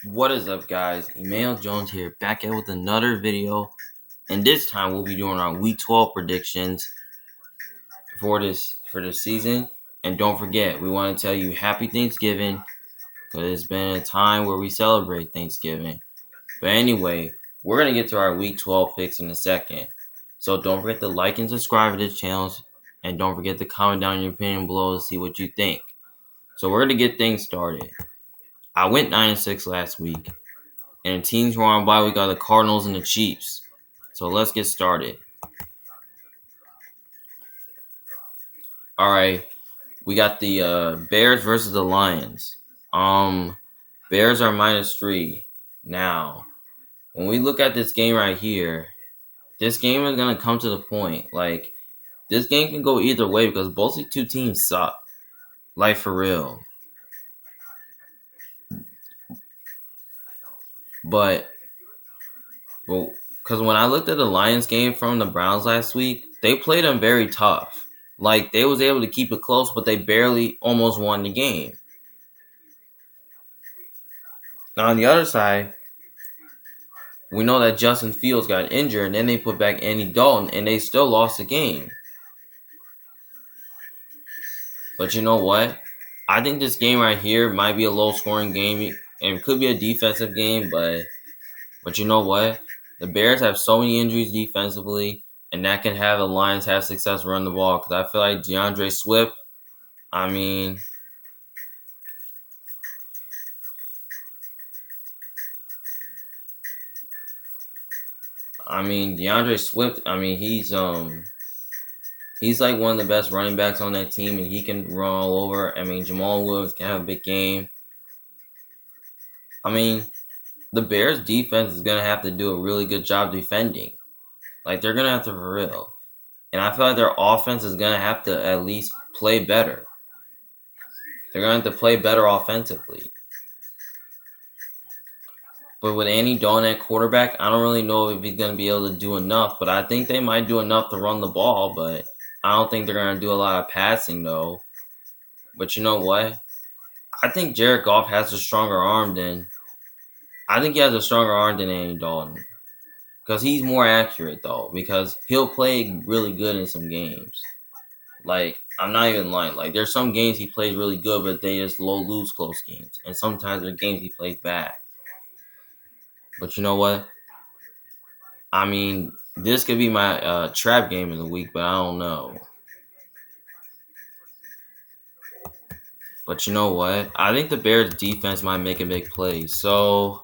What is up, guys? Emmanuel Jones here, back at with another video, and this time we'll be doing our Week 12 predictions for this season. And don't forget, we want to tell you Happy Thanksgiving because it's been a time where we celebrate Thanksgiving. But anyway, we're gonna get to our Week 12 picks in a second. So don't forget to like and subscribe to this channel, and don't forget to comment down your opinion below to see what you think. So we're gonna get things started. I went 9-6 last week. And the teams we're on bye, we got the Cardinals and the Chiefs. So let's get started. All right, we got the Bears versus the Lions. Bears are -3. Now, when we look at this game right here, this game is gonna come to the point. Like, this game can go either way because both the two teams suck. Like, for real. But, well, because when I looked at the Lions game from the Browns last week, they played them very tough. Like, they was able to keep it close, but they barely almost won the game. Now, on the other side, we know that Justin Fields got injured, and then they put back Andy Dalton, and they still lost the game. But you know what? I think this game right here might be a low-scoring game, and it could be a defensive game, but you know what? The Bears have so many injuries defensively, and that can have the Lions have success running the ball, because I feel like DeAndre Swift, I mean, DeAndre Swift, he's like one of the best running backs on that team, and he can run all over. Jamal Williams can have a big game. The Bears defense is going to have to do a really good job defending. Like, they're going to have to for real. And I feel like their offense is going to have to at least play better. They're going to have to play better offensively. But with Andy Dalton at quarterback, I don't really know if he's going to be able to do enough. But I think they might do enough to run the ball. But I don't think they're going to do a lot of passing, though. But you know what? I think Jared Goff has a stronger arm than... I think he has a stronger arm than Andy Dalton. Because he's more accurate, though. Because he'll play really good in some games. Like, I'm not even lying. Like, there's some games he plays really good, but they just lose close games. And sometimes there's games he plays bad. But you know what? This could be my trap game of the week, but I don't know. But you know what? I think the Bears' defense might make a big play. So,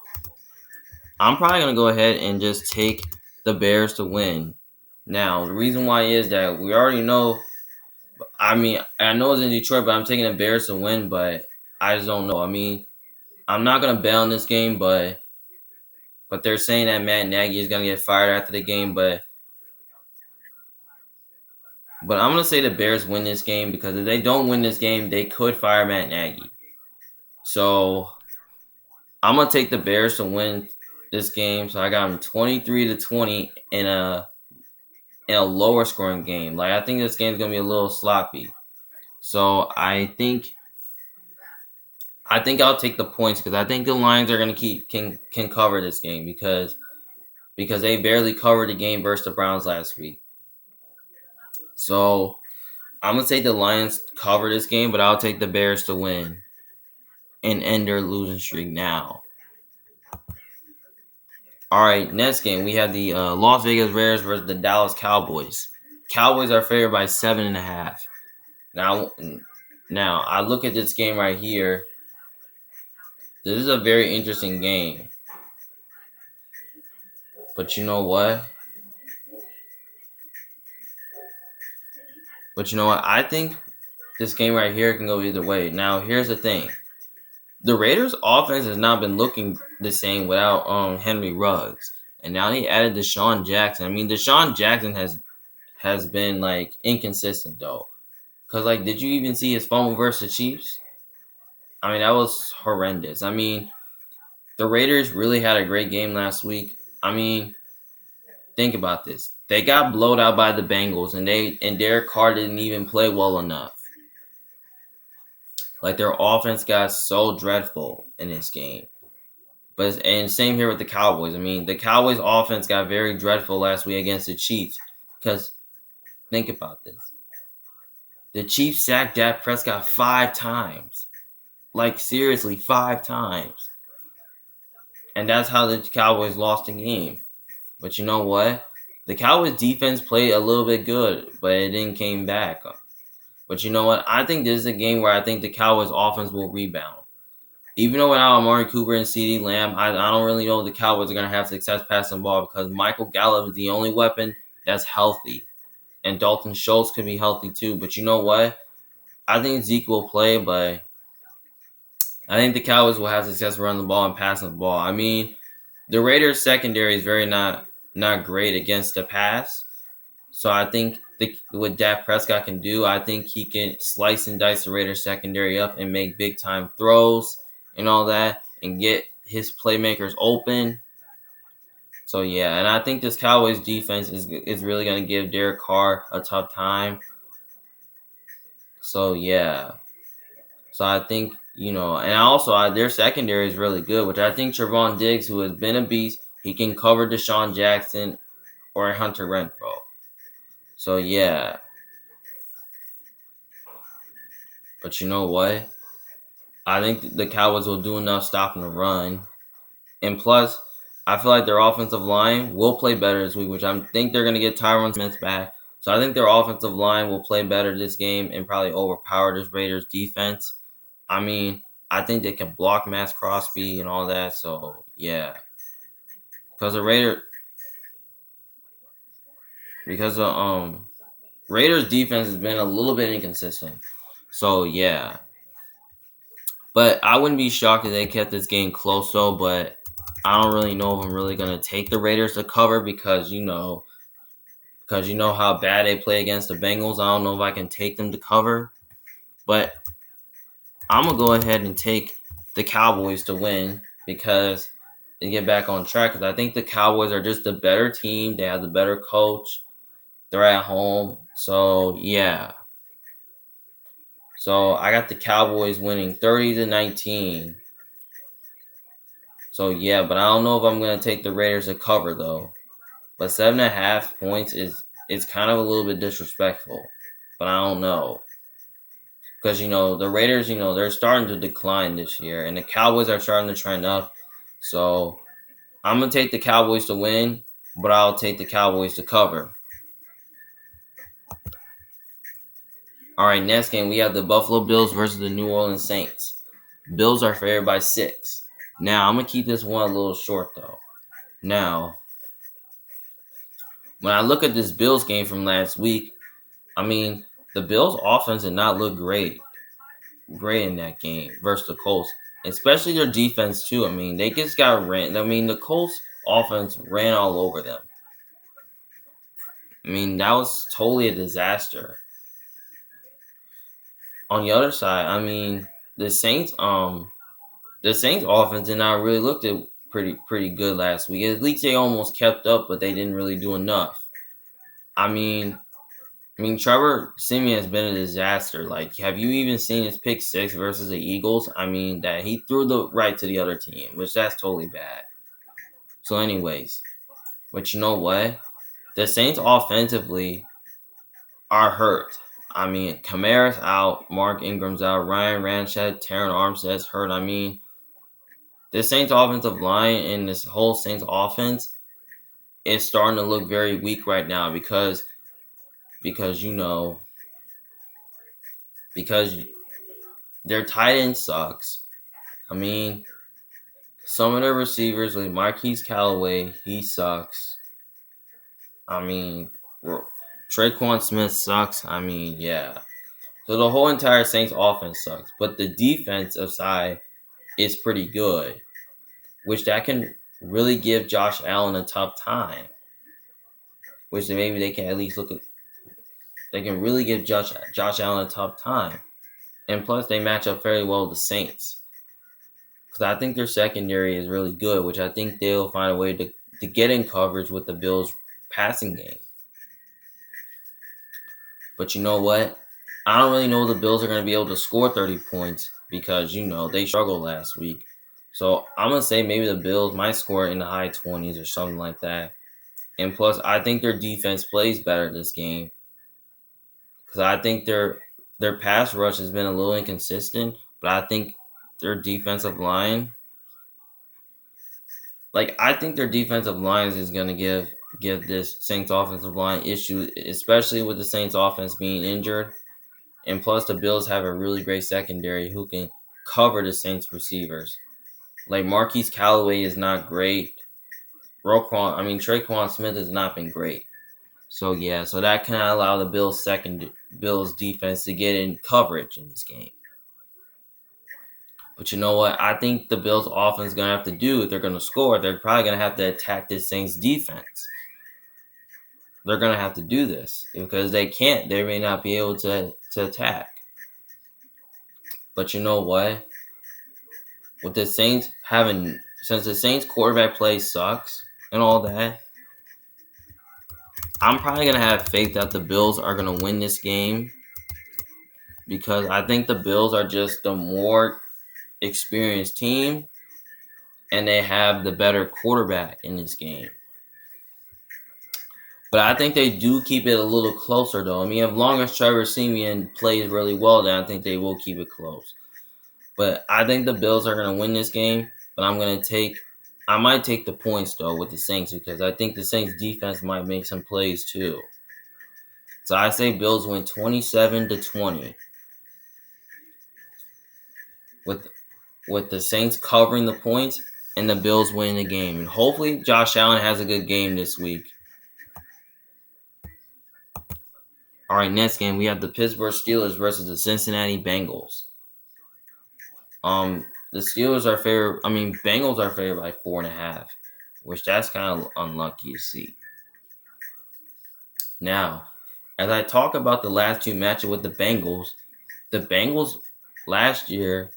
I'm probably going to go ahead and just take the Bears to win. Now, the reason why is that we already know. I know it's in Detroit, but I'm taking the Bears to win, but I just don't know. I'm not going to bet on this game, but they're saying that Matt Nagy is going to get fired after the game, but I'm going to say the Bears win this game because if they don't win this game, they could fire Matt Nagy. So, I'm going to take the Bears to win this game. So, I got them 23-20 in a lower scoring game. Like, I think this game is going to be a little sloppy. So, I think I'll take the points because I think the Lions are going to can cover this game because they barely covered the game versus the Browns last week. So, I'm going to say the Lions cover this game, but I'll take the Bears to win and end their losing streak now. All right, next game, we have the Las Vegas Raiders versus the Dallas Cowboys. Cowboys are favored by 7.5. Now, I look at this game right here. This is a very interesting game. But you know what? I think this game right here can go either way. Now, here's the thing. The Raiders' offense has not been looking the same without Henry Ruggs. And now they added Deshaun Jackson. Deshaun Jackson has been, like, inconsistent, though. Because, like, did you even see his fumble versus the Chiefs? That was horrendous. The Raiders really had a great game last week. Think about this. They got blowed out by the Bengals, and Derek Carr didn't even play well enough. Like, their offense got so dreadful in this game. And same here with the Cowboys. I mean, the Cowboys offense got very dreadful last week against the Chiefs. Because think about this. The Chiefs sacked Dak Prescott 5 times. Like seriously, 5 times. And that's how the Cowboys lost the game. But you know what? The Cowboys defense played a little bit good, but it didn't came back. But you know what? I think this is a game where I think the Cowboys offense will rebound. Even though without Amari Cooper and CeeDee Lamb, I don't really know the Cowboys are going to have success passing the ball because Michael Gallup is the only weapon that's healthy. And Dalton Schultz could be healthy too. But you know what? I think Zeke will play, but I think the Cowboys will have success running the ball and passing the ball. I mean, the Raiders secondary is very not great against the pass. So I think what Dak Prescott can do, I think he can slice and dice the Raiders secondary up and make big time throws and all that and get his playmakers open. So yeah, and I think this Cowboys defense is really going to give Derek Carr a tough time. So yeah. So I think, and also their secondary is really good, which I think Trevon Diggs, who has been a beast, he can cover Deshaun Jackson or Hunter Renfrow. So yeah. But you know what? I think the Cowboys will do enough stopping the run. And plus, I feel like their offensive line will play better this week, which I think they're going to get Tyron Smith back. So I think their offensive line will play better this game and probably overpower this Raiders defense. I mean, I think they can block Max Crosby and all that. So yeah, because Raiders defense has been a little bit inconsistent. So yeah, but I wouldn't be shocked if they kept this game close though. But I don't really know if I'm really gonna take the Raiders to cover because you know how bad they play against the Bengals. I don't know if I can take them to cover, but I'm gonna go ahead and take the Cowboys to win because they get back on track. Because I think the Cowboys are just the better team. They have the better coach. They're at home, so yeah. So I got the Cowboys winning 30-19. So yeah, but I don't know if I'm gonna take the Raiders to cover though. But 7.5 points is kind of a little bit disrespectful. But I don't know. Because, the Raiders, they're starting to decline this year. And the Cowboys are starting to trend up. So I'm going to take the Cowboys to win. But I'll take the Cowboys to cover. All right, next game, we have the Buffalo Bills versus the New Orleans Saints. Bills are favored by 6. Now, I'm going to keep this one a little short, though. Now, when I look at this Bills game from last week, I mean, the Bills' offense did not look great in that game versus the Colts, especially their defense too. I mean, they just got ran. I mean, the Colts' offense ran all over them. I mean, that was totally a disaster. On the other side, I mean, the Saints offense did not really look pretty good last week. At least they almost kept up, but they didn't really do enough. I mean, Trevor Siemian has been a disaster. Like, have you even seen his pick 6 versus the Eagles? I mean, that he threw the right to the other team, which that's totally bad. So, anyways, but you know what? The Saints offensively are hurt. I mean, Kamara's out, Mark Ingram's out, Ryan Ramczyk, Terran Armstead's hurt. I mean, the Saints offensive line and this whole Saints offense is starting to look very weak right now because because their tight end sucks. I mean, some of their receivers like Marquise Callaway, he sucks. I mean, Traquan Smith sucks. I mean, yeah. So the whole entire Saints offense sucks, but the defensive side is pretty good, which that can really give Josh Allen a tough time. Which maybe they can at least look at. They can really give Josh Allen a tough time, and plus they match up very well with the Saints. Because I think their secondary is really good, which I think they'll find a way to get in coverage with the Bills' passing game. But you know what? I don't really know the Bills are going to be able to score 30 points because, they struggled last week. So I'm gonna say maybe the Bills might score in the high 20s or something like that. And plus, I think their defense plays better this game because I think their pass rush has been a little inconsistent, but I think their defensive line, I think their defensive lines is gonna give this Saints offensive line issues, especially with the Saints offense being injured. And plus, the Bills have a really great secondary who can cover the Saints receivers. Like Marquise Callaway is not great. Traquan Smith has not been great. So yeah, so that can allow the Bills defense to get in coverage in this game. But you know what? I think the Bills offense is gonna have to do if they're gonna score. They're probably gonna have to attack this Saints defense. They're gonna have to do this because they can't. They may not be able to attack. But you know what? With the Saints since the Saints quarterback play sucks and all that, I'm probably gonna have faith that the Bills are gonna win this game because I think the Bills are just the more experienced team and they have the better quarterback in this game. But I think they do keep it a little closer though. I mean, as long as Trevor Siemian plays really well, then I think they will keep it close. But I think the Bills are gonna win this game, but I might take the points though with the Saints because I think the Saints defense might make some plays too. So I say Bills win 27-20 with the Saints covering the points and the Bills winning the game. And hopefully Josh Allen has a good game this week. All right, next game we have the Pittsburgh Steelers versus the Cincinnati Bengals. The Steelers are favored. Bengals are favored by 4.5, which that's kind of unlucky to see. Now, as I talk about the last two matchups with the Bengals last year,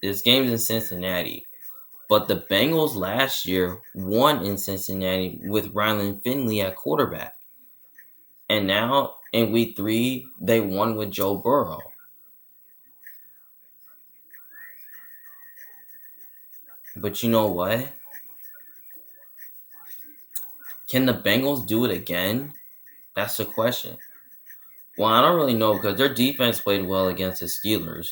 this game's in Cincinnati, but the Bengals last year won in Cincinnati with Rylan Finley at quarterback. And now in week 3, they won with Joe Burrow. But you know what? Can the Bengals do it again? That's the question. Well, I don't really know because their defense played well against the Steelers.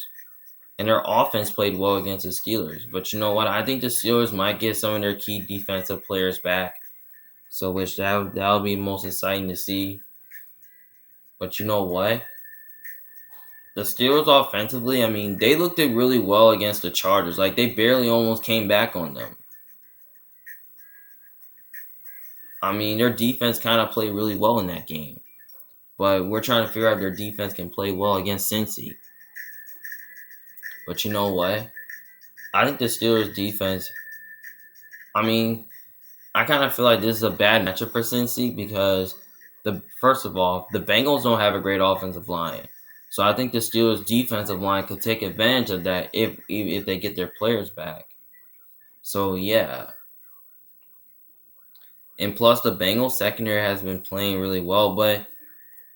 And their offense played well against the Steelers. But you know what? I think the Steelers might get some of their key defensive players back. So which that'll be most exciting to see. But you know what? The Steelers offensively, they looked it really well against the Chargers. Like they barely almost came back on them. Their defense kind of played really well in that game. But we're trying to figure out if their defense can play well against Cincy. But you know what? I think the Steelers defense, I kind of feel like this is a bad matchup for Cincy because first of all, the Bengals don't have a great offensive line. So I think the Steelers defensive line could take advantage of that if they get their players back. So yeah. And plus the Bengals secondary has been playing really well, but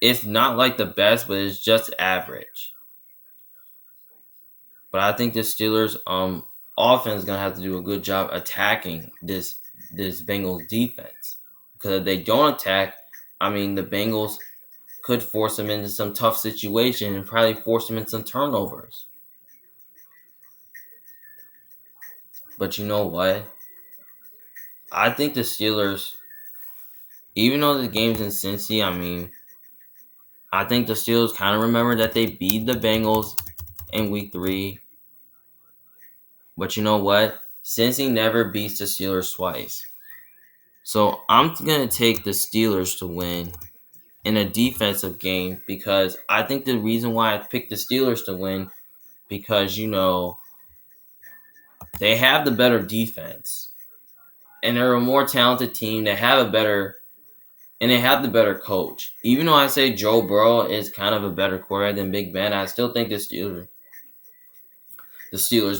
it's not like the best, but it's just average. But I think the Steelers offense is gonna have to do a good job attacking this Bengals defense. Because if they don't attack, the Bengals could force them into some tough situation and probably force them into some turnovers. But you know what? I think the Steelers, even though the game's in Cincy, I think the Steelers kind of remember that they beat the Bengals in week 3. But you know what? Cincy never beats the Steelers twice. So I'm going to take the Steelers to win in a defensive game because I think the reason why I picked the Steelers to win because, they have the better defense. And they're a more talented team. They have the better coach. Even though I say Joe Burrow is kind of a better quarterback than Big Ben, I still think the Steelers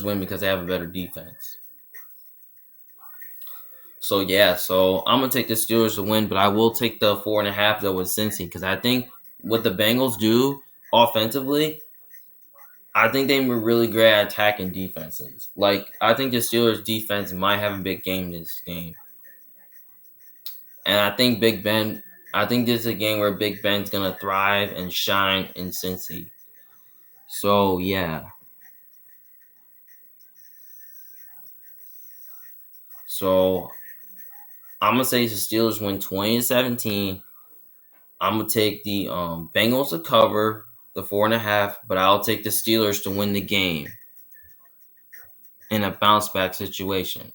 win because they have a better defense. So yeah, I'm gonna take the Steelers to win, but I will take the 4.5 though with Cincy because I think what the Bengals do offensively, I think they were really great at attacking defenses. Like, I think the Steelers defense might have a big game this game. And I think this is a game where Big Ben's going to thrive and shine in Cincy. So, yeah. So, I'm going to say the Steelers win 20-17. I'm going to take the Bengals to cover the 4.5, but I'll take the Steelers to win the game in a bounce back situation.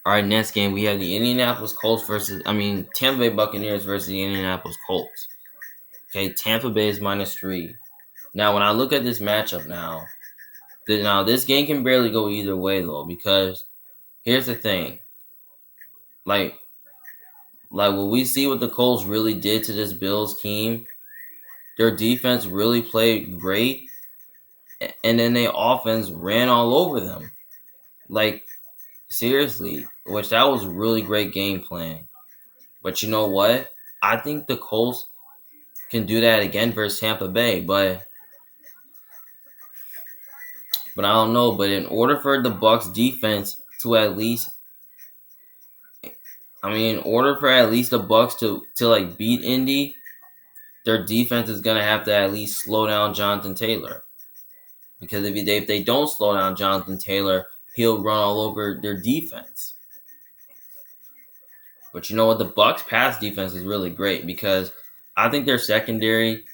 All right, next game we have the Tampa Bay Buccaneers versus the Indianapolis Colts. Okay, Tampa Bay is -3. Now, when I look at this matchup now this game can barely go either way though, because here's the thing, like when we see what the Colts really did to this Bills team, their defense really played great, and then their offense ran all over them. Like, seriously, which that was really great game plan. But you know what? I think the Colts can do that again versus Tampa Bay, but I don't know. But in order for the Bucs defense to at least, in order for at least the Bucs to like beat Indy, their defense is gonna have to at least slow down Jonathan Taylor. Because if they don't slow down Jonathan Taylor, he'll run all over their defense. But you know what? The Bucs pass defense is really great because I think their secondary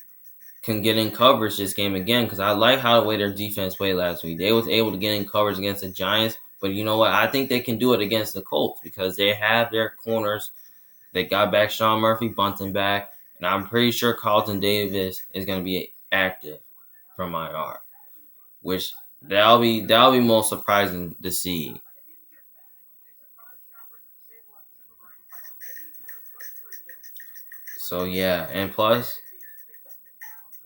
can get in coverage this game again, because I like how the way their defense played last week. They was able to get in coverage against the Giants, but you know what? I think they can do it against the Colts because they have their corners. They got back Sean Murphy Bunting back, and I'm pretty sure Carlton Davis is going to be active from IR, which that'll be most surprising to see. So yeah, and plus,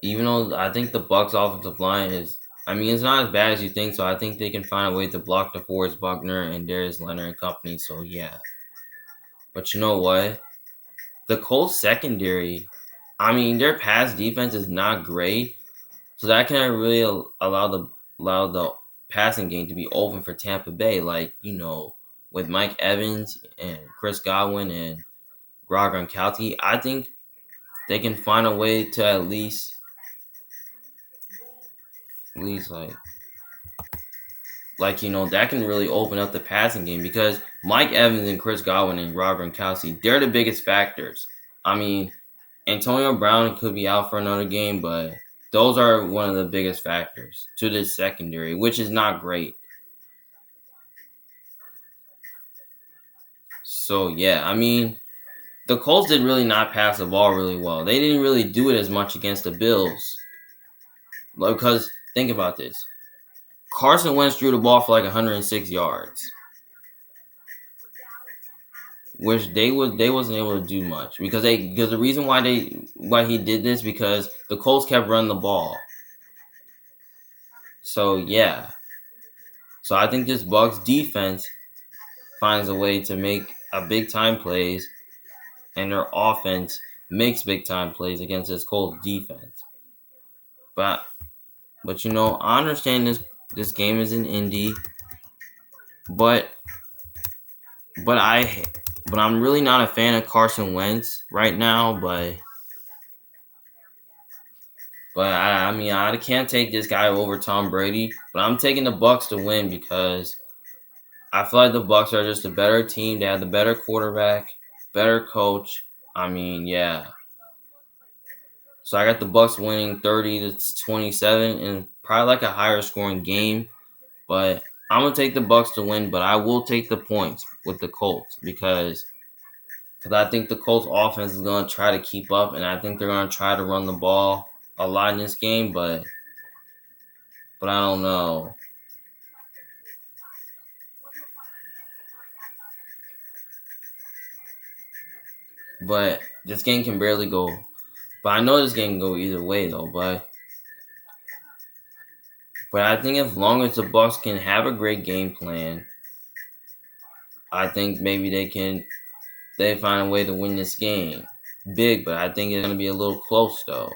even though I think the Bucs offensive line it's not as bad as you think, so I think they can find a way to block the Forrest Buckner and Darius Leonard and company, so yeah. But you know what? The Colts secondary, their pass defense is not great, so that can really allow the passing game to be open for Tampa Bay, like, with Mike Evans and Chris Godwin and Gronkowski. I think they can find a way to at least that can really open up the passing game, because Mike Evans and Chris Godwin and Rob Gronkowski, they're the biggest factors. Antonio Brown could be out for another game, but those are one of the biggest factors to this secondary, which is not great. So yeah, the Colts did really not pass the ball really well. They didn't really do it as much against the Bills. Because think about this. Carson Wentz threw the ball for like 106 yards, which they wasn't able to do much because the reason why he did this, because the Colts kept running the ball. So yeah, so I think this Bucs defense finds a way to make a big time plays, and their offense makes big time plays against this Colts defense. But I understand this game is in Indy, but I'm really not a fan of Carson Wentz right now. But I can't take this guy over Tom Brady. But I'm taking the Bucs to win because I feel like the Bucs are just a better team. They have the better quarterback, better coach. Yeah. So I got the Bucs winning 30-27 and probably like a higher scoring game. But I'm gonna take the Bucs to win, but I will take the points with the Colts because I think the Colts offense is gonna try to keep up, and I think they're gonna try to run the ball a lot in this game, but I don't know. But this game can barely go. But I know this game can go either way though. But I think as long as the Bucs can have a great game plan, I think maybe they find a way to win this game. big, but I think it's going to be a little close though.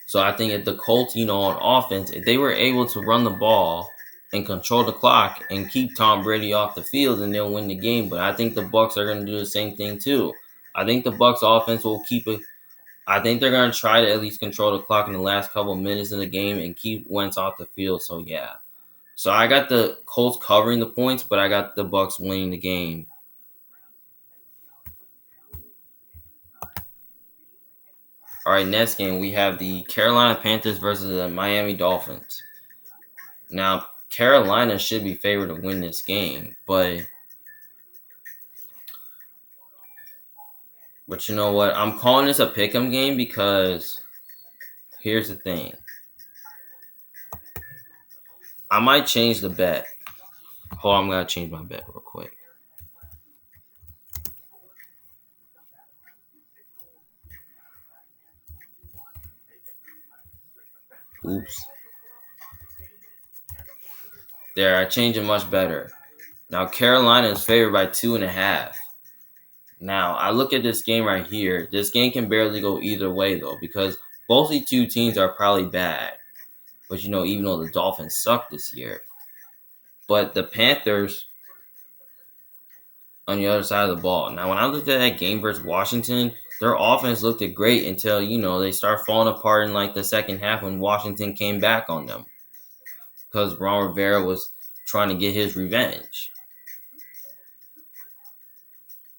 So I think if the Colts, on offense, if they were able to run the ball and control the clock and keep Tom Brady off the field, then they'll win the game. But I think the Bucs are going to do the same thing too. I think the Bucs offense will keep it. I think they're going to try to at least control the clock in the last couple of minutes in the game and keep Wentz off the field. So yeah. So I got the Colts covering the points, but I got the Bucs winning the game. All right, next game we have the Carolina Panthers versus the Miami Dolphins. Now, Carolina should be favored to win this game, but you know what? I'm calling this a pick'em game because here's the thing. I might change the bet. Hold on, I'm gonna change my bet real quick. Oops. There, I changed it much better. Now Carolina is favored by 2.5. Now I look at this game right here. This game can barely go either way though, because both these two teams are probably bad. But even though the Dolphins suck this year, but the Panthers on the other side of the ball. Now, when I looked at that game versus Washington, their offense looked great until, they start falling apart in like the second half when Washington came back on them because Ron Rivera was trying to get his revenge.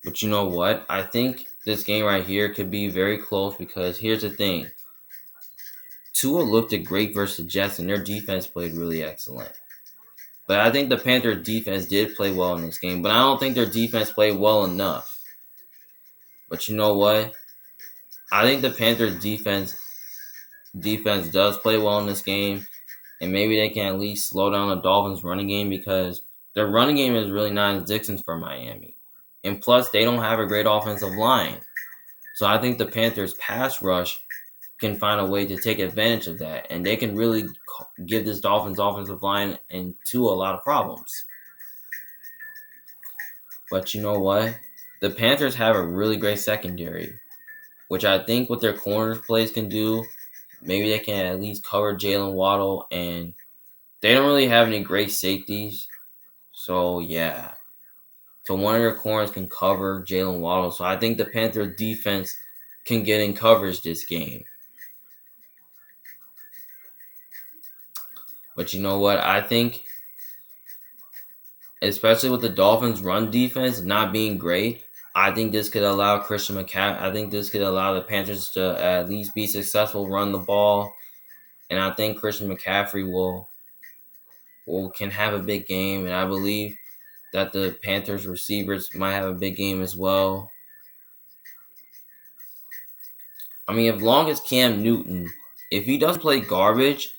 But you know what? I think this game right here could be very close because here's the thing. Tua looked great versus the Jets and their defense played really excellent. But I think the Panthers defense did play well in this game, but I don't think their defense played well enough. But you know what? I think the Panthers defense does play well in this game, and maybe they can at least slow down the Dolphins' running game because their running game is really non-existent for Miami. And plus, they don't have a great offensive line. So I think the Panthers' pass rush can find a way to take advantage of that, and they can really give this Dolphins' offensive line and Tua a lot of problems. But you know what? The Panthers have a really great secondary, which I think what their corners plays can do. Maybe they can at least cover Jalen Waddle, and they don't really have any great safeties. So, yeah. So, one of their corners can cover Jalen Waddle. So, I think the Panthers defense can get in coverage this game. But you know what? I think, especially with the Dolphins' run defense not being great, I think this could allow the Panthers to at least be successful, run the ball. And I think Christian McCaffrey can have a big game, and I believe that the Panthers receivers might have a big game as well. I mean, as long as Cam Newton, if he doesn't play garbage,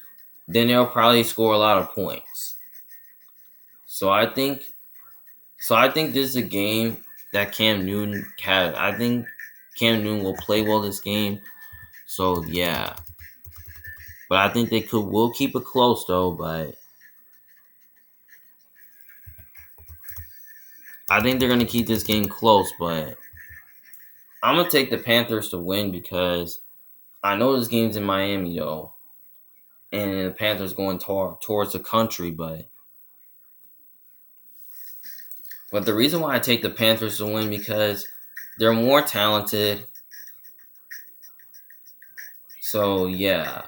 then they'll probably score a lot of points. So I think this is a game that Cam Newton has. I think Cam Newton will play well this game. So yeah. But I think will keep it close though, but I think they're going to keep this game close, but I'm going to take the Panthers to win because I know this game's in Miami, though, and the Panthers going towards the country, but the reason why I take the Panthers to win because they're more talented. So, yeah.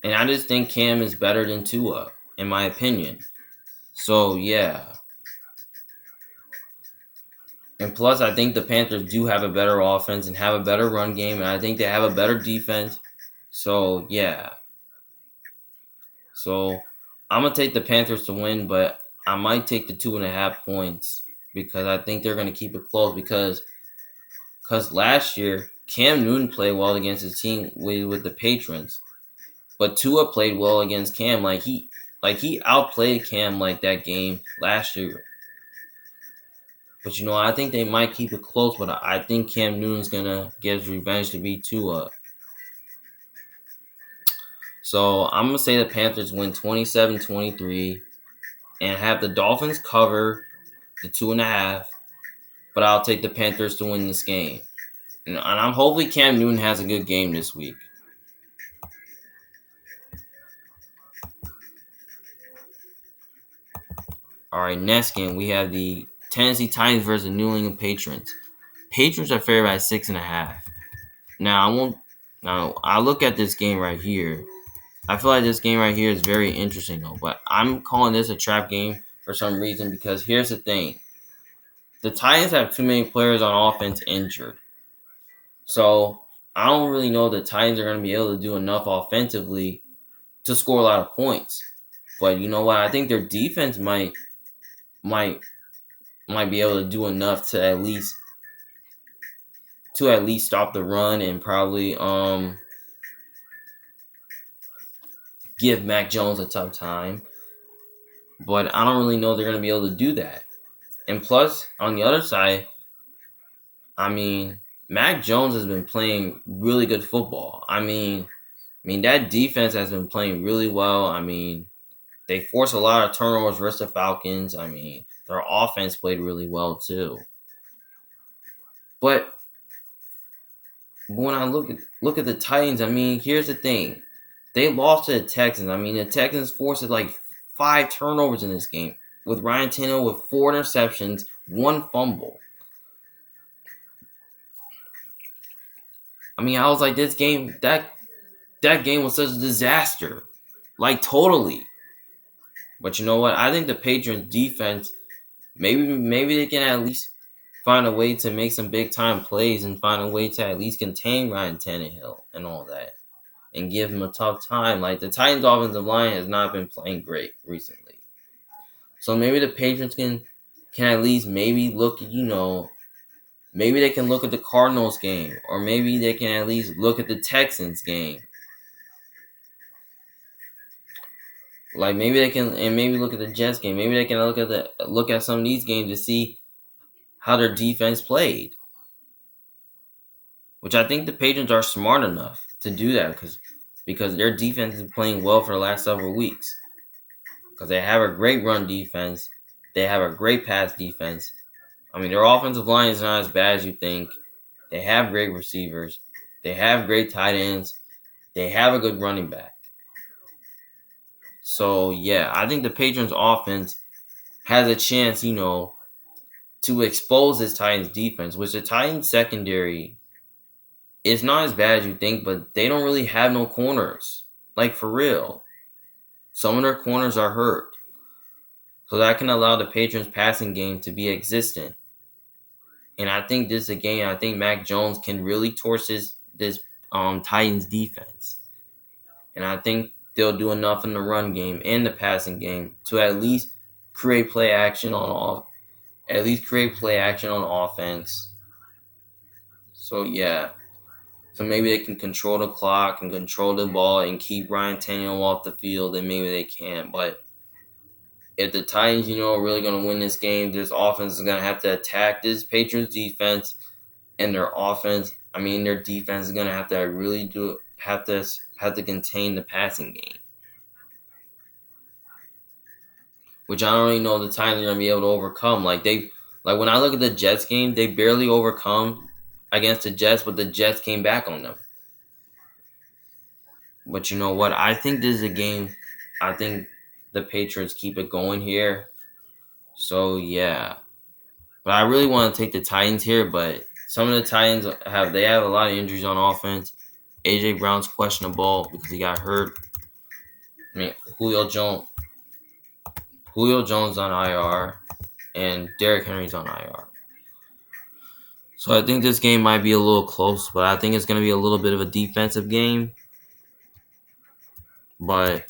And I just think Cam is better than Tua, in my opinion. So, yeah. And plus, I think the Panthers do have a better offense and have a better run game, and I think they have a better defense. So, yeah. So, I'm going to take the Panthers to win, but I might take the 2.5 points because I think they're going to keep it close because last year, Cam Newton played well against his team with the Patriots, but Tua played well against Cam. He outplayed Cam like that game last year. But I think they might keep it close, but I think Cam Newton's going to get his revenge to beat Tua. So I'm going to say the Panthers win 27-23 and have the Dolphins cover the 2.5, but I'll take the Panthers to win this game. And I'm hopefully Cam Newton has a good game this week. All right, next game we have the Tennessee Titans versus the New England Patriots. Patriots are favored by 6.5. Now I won't. Now I look at this game right here. I feel like this game right here is very interesting though, but I'm calling this a trap game for some reason because here's the thing: the Titans have too many players on offense injured, so I don't really know the Titans are going to be able to do enough offensively to score a lot of points. But you know what? I think their defense might be able to do enough to at least stop the run and probably give Mac Jones a tough time. But I don't really know they're going to be able to do that. And plus, on the other side, I mean, Mac Jones has been playing really good football. I mean that defense has been playing really well. I mean, they forced a lot of turnovers versus the Falcons. I mean, their offense played really well too. But when I look at the Titans, I mean, here's the thing: they lost to the Texans. I mean, the Texans forced like 5 turnovers in this game, with Ryan Tannehill with 4 interceptions, 1 fumble. I mean, I was like, this game that game was such a disaster, like totally. But you know what? I think the Patriots defense maybe they can at least find a way to make some big time plays and find a way to at least contain Ryan Tannehill and all that and give him a tough time. Like the Titans offensive line has not been playing great recently. So maybe the Patriots can at least maybe look at, maybe they can look at the Cardinals game, or maybe they can at least look at the Texans game. Like maybe they can, and maybe look at the Jets game. Maybe they can look at some of these games to see how their defense played. Which I think the Patriots are smart enough to do that because their defense is playing well for the last several weeks. Because they have a great run defense, they have a great pass defense. I mean, their offensive line is not as bad as you think. They have great receivers. They have great tight ends. They have a good running back. So, yeah, I think the Patriots offense has a chance, to expose this Titans defense, which the Titans secondary is not as bad as you think, but they don't really have no corners. Like, for real. Some of their corners are hurt. So that can allow the Patriots passing game to be existent. And I think this is a game I think Mac Jones can really torch this Titans defense. And I think they'll do enough in the run game and the passing game to at least create play action on offense. So yeah. So maybe they can control the clock and control the ball and keep Ryan Tannehill off the field, and maybe they can. But if the Titans, are really going to win this game, this offense is going to have to attack this Patriots defense, and their defense is going to have to really have to contain the passing game, which I don't really know the Titans are going to be able to overcome. Like when I look at the Jets game, they barely overcome against the Jets, but the Jets came back on them. But you know what? I think this is a game. I think the Patriots keep it going here. So yeah. But I really want to take the Titans here, but some of the Titans have a lot of injuries on offense. AJ Brown's questionable because he got hurt. I mean, Julio Jones on IR, and Derrick Henry's on IR. So I think this game might be a little close, but I think it's going to be a little bit of a defensive game. But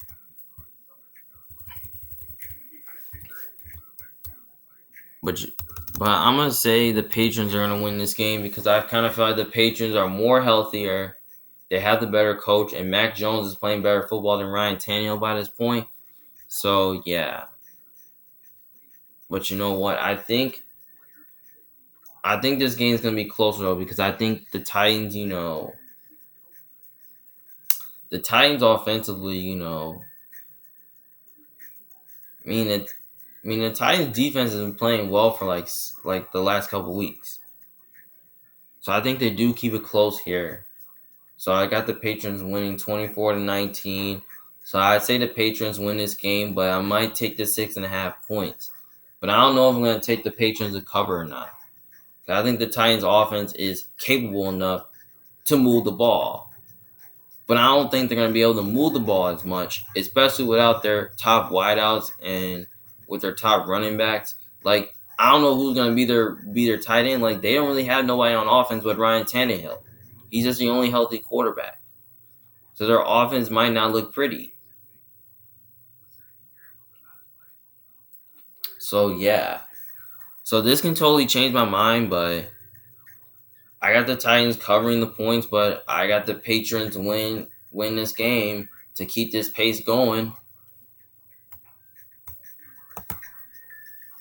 I'm going to say the Patriots are going to win this game because I kind of feel like the Patriots are more healthier. They have the better coach, and Mac Jones is playing better football than Ryan Tannehill by this point. So, yeah. But you know what? I think this game is going to be closer, though, because I think the Titans, the Titans offensively, I mean, I mean, the Titans defense has been playing well for like the last couple weeks. So I think they do keep it close here. So I got the Patriots winning 24-19. So I'd say the Patriots win this game, but I might take the 6.5 points. But I don't know if I'm going to take the Patriots to cover or not. I think the Titans offense is capable enough to move the ball. But I don't think they're going to be able to move the ball as much, especially without their top wideouts and with their top running backs. Like, I don't know who's going to be their tight end. Like, they don't really have nobody on offense but Ryan Tannehill. He's just the only healthy quarterback. So their offense might not look pretty. So, yeah. So this can totally change my mind, but I got the Titans covering the points, but I got the Patriots win this game to keep this pace going.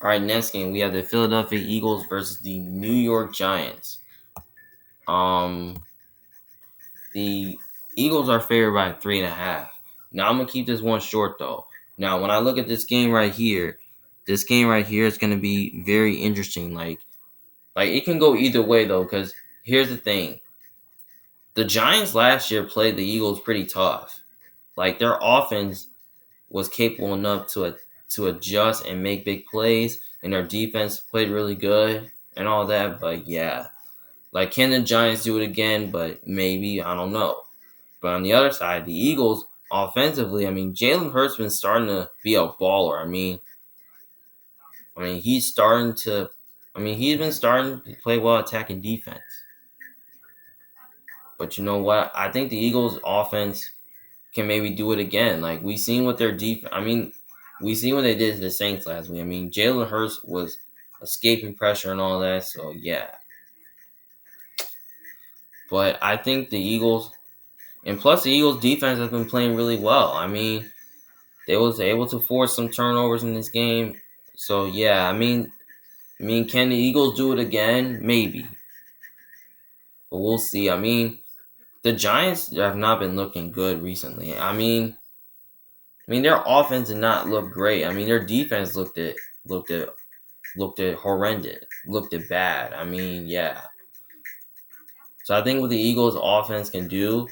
All right, next game we have the Philadelphia Eagles versus the New York Giants. The Eagles are favored by 3.5. Now I'm gonna keep this one short though. Now when I look at this game right here is gonna be very interesting. Like it can go either way though, because here's the thing: the Giants last year played the Eagles pretty tough. Like their offense was capable enough to adjust and make big plays, and their defense played really good and all that. But yeah, like can the Giants do it again? But maybe, I don't know. But on the other side, the Eagles offensively, I mean, Jalen Hurts been starting to be a baller. I mean he's starting to. I mean he's been starting to play well attacking defense. But you know what? I think the Eagles offense can maybe do it again. Like we seen what their defense. I mean, we seen what they did to the Saints last week. I mean, Jalen Hurts was escaping pressure and all that. So yeah, but I think the Eagles, and plus the Eagles defense has been playing really well. I mean, they was able to force some turnovers in this game. So yeah, I mean, can the Eagles do it again? Maybe, but we'll see. I mean, the Giants have not been looking good recently. I mean, their offense did not look great. I mean, their defense looked at horrendous, looked at bad. I mean, yeah. So I think what the Eagles' offense can do,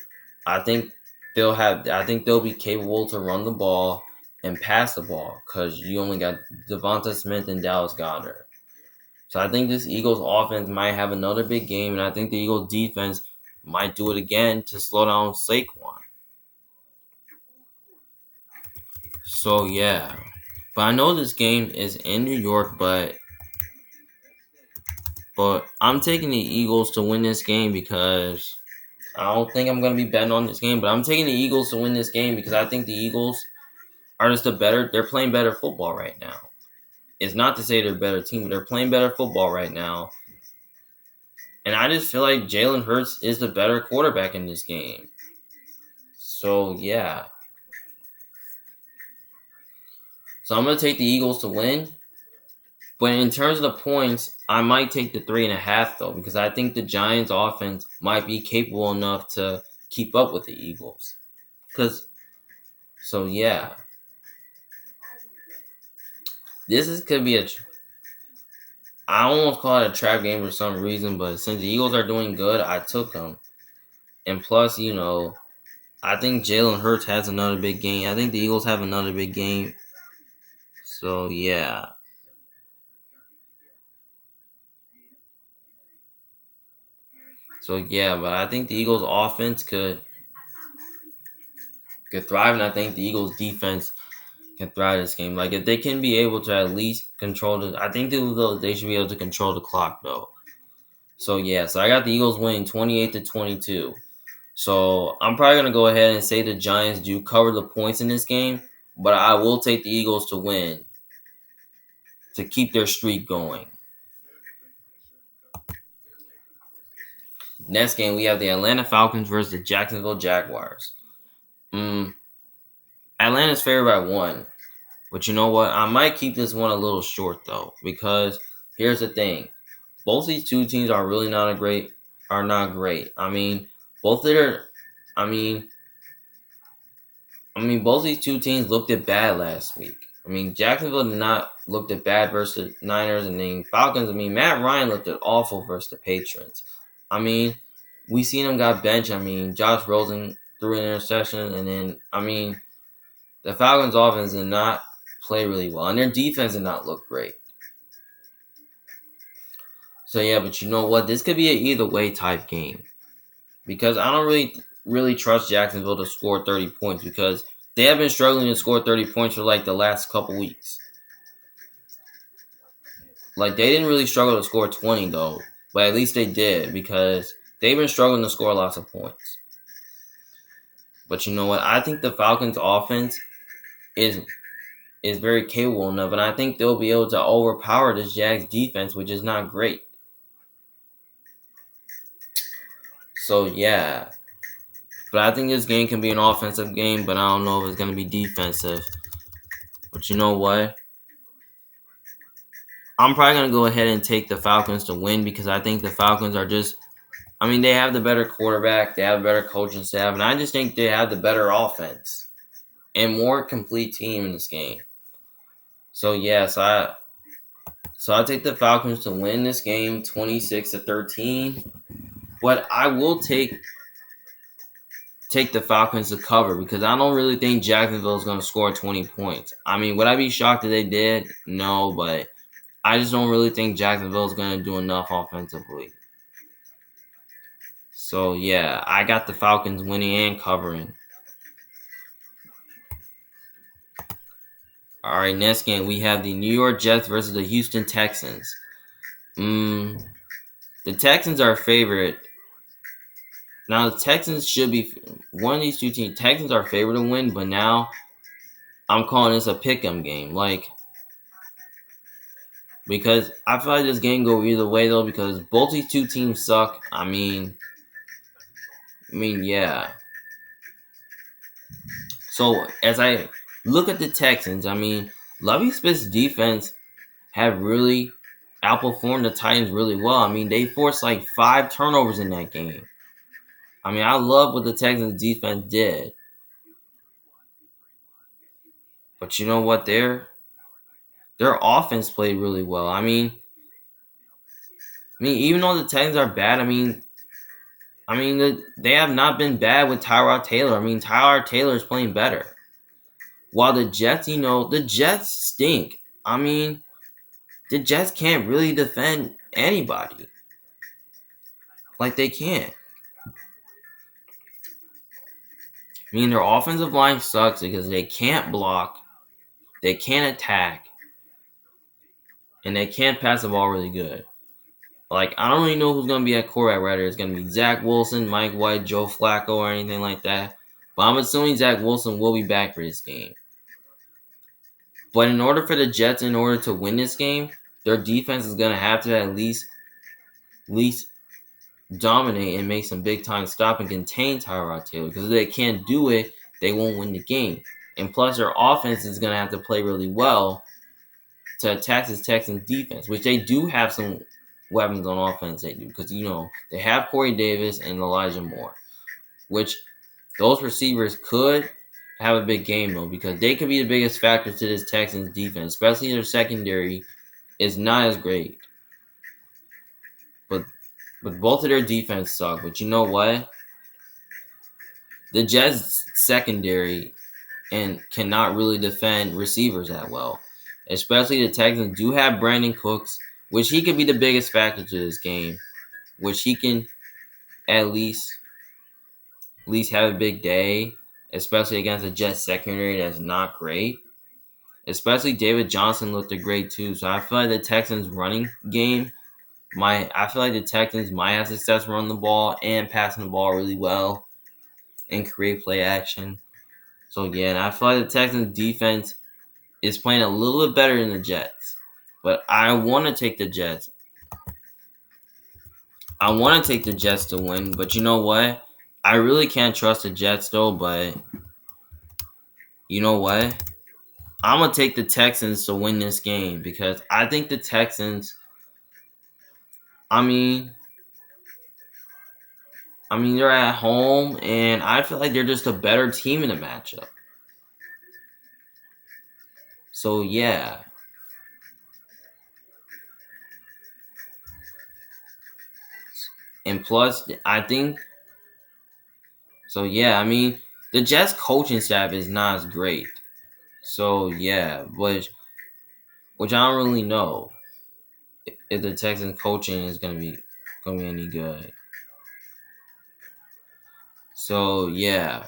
I think I think they'll be capable to run the ball and pass the ball because you only got Devonta Smith and Dallas Goedert. So I think this Eagles offense might have another big game, and I think the Eagles defense might do it again to slow down Saquon. So yeah. But I know this game is in New York, but I'm taking the Eagles to win this game because I don't think I'm going to be betting on this game, but I'm taking the Eagles to win this game because I think the Eagles are just they're playing better football right now. It's not to say they're a better team, but they're playing better football right now. And I just feel like Jalen Hurts is the better quarterback in this game. So, yeah. So I'm going to take the Eagles to win. But in terms of the points, I might take the 3.5 though, because I think the Giants offense might be capable enough to keep up with the Eagles. So yeah, could be I almost call it a trap game for some reason, but since the Eagles are doing good, I took them. And plus, I think Jalen Hurts has another big game. I think the Eagles have another big game. So yeah. So yeah, but I think the Eagles offense could thrive, and I think the Eagles defense can thrive this game. Like if they can be able to at least control I think they should be able to control the clock though. So yeah, so I got the Eagles winning 28-22. So I'm probably gonna go ahead and say the Giants do cover the points in this game, but I will take the Eagles to win to keep their streak going. Next game we have the Atlanta Falcons versus the Jacksonville Jaguars. Atlanta's favored by 1. But you know what? I might keep this one a little short though, because here's the thing: both these two teams are really not great. I mean, both of their, I mean, both these two teams looked at bad last week. I mean, Jacksonville did not look that bad versus the Niners, and then Falcons. I mean, Matt Ryan looked at awful versus the Patriots. I mean, we seen him got benched. I mean, Josh Rosen threw an interception, and then the Falcons' offense did not play really well, and their defense did not look great. So yeah, but you know what? This could be an either way type game because I don't really trust Jacksonville to score 30 points because they have been struggling to score 30 points for like the last couple weeks. Like they didn't really struggle to score 20 though, but at least they did because they've been struggling to score lots of points. But you know what? I think the Falcons offense is very capable enough, and I think they'll be able to overpower this Jags defense, which is not great. So yeah. But I think this game can be an offensive game, but I don't know if it's gonna be defensive. But you know what? I'm probably gonna go ahead and take the Falcons to win because I think the Falcons are just they have the better quarterback, they have a better coaching staff, and I just think they have the better offense and more complete team in this game. So yes, I take the Falcons to win this game 26-13. But I will take the Falcons to cover because I don't really think Jacksonville is going to score 20 points. I mean, would I be shocked if they did? No, but I just don't really think Jacksonville is going to do enough offensively. So yeah, I got the Falcons winning and covering. All right, next game we have the New York Jets versus the Houston Texans. The Texans are a favorite. Now the Texans should be one of these two teams. Texans are favored to win, but now I'm calling this a pick'em game, because I feel like this game go either way though because both these two teams suck. Yeah. So as I look at the Texans, Lovie Smith's defense have really outperformed the Titans really well. They forced like 5 turnovers in that game. I love what the Texans defense did. But you know what? Their offense played really well. Even though the Texans are bad, they have not been bad with Tyrod Taylor. Tyrod Taylor is playing better. While the Jets, the Jets stink. The Jets can't really defend anybody. Like, they can't. Their offensive line sucks because they can't block, they can't attack, and they can't pass the ball really good. Like, I don't really know who's going to be at quarterback, whether it's going to be Zach Wilson, Mike White, Joe Flacco, or anything like that. But I'm assuming Zach Wilson will be back for this game. But in order for the Jets, in order to win this game, their defense is going to have to at least dominate and make some big time stop and contain Tyrod Taylor. Because if they can't do it, they won't win the game. And plus, their offense is going to have to play really well to attack this Texans defense, which they do have some weapons on offense. They do because they have Corey Davis and Elijah Moore, which those receivers could have a big game though because they could be the biggest factor to this Texans defense, especially their secondary is not as great. But both of their defense suck. But you know what? The Jets secondary and cannot really defend receivers that well. Especially the Texans do have Brandon Cooks, which he could be the biggest factor to this game, which he can at least have a big day, especially against a Jets secondary that's not great. Especially David Johnson looked great too. So I feel like the Texans running game I feel like the Texans might have success running the ball and passing the ball really well and create play action. So yeah, and I feel like the Texans defense is playing a little bit better than the Jets. But I want to take the Jets. I want to take the Jets to win, but you know what? I really can't trust the Jets though, but you know what? I'm going to take the Texans to win this game because I think the Texans, they're at home and I feel like they're just a better team in the matchup. So yeah, and plus I think so. Yeah, I mean the Jets coaching staff is not as great. So yeah, which I don't really know if the Texans coaching is gonna be any good. So yeah,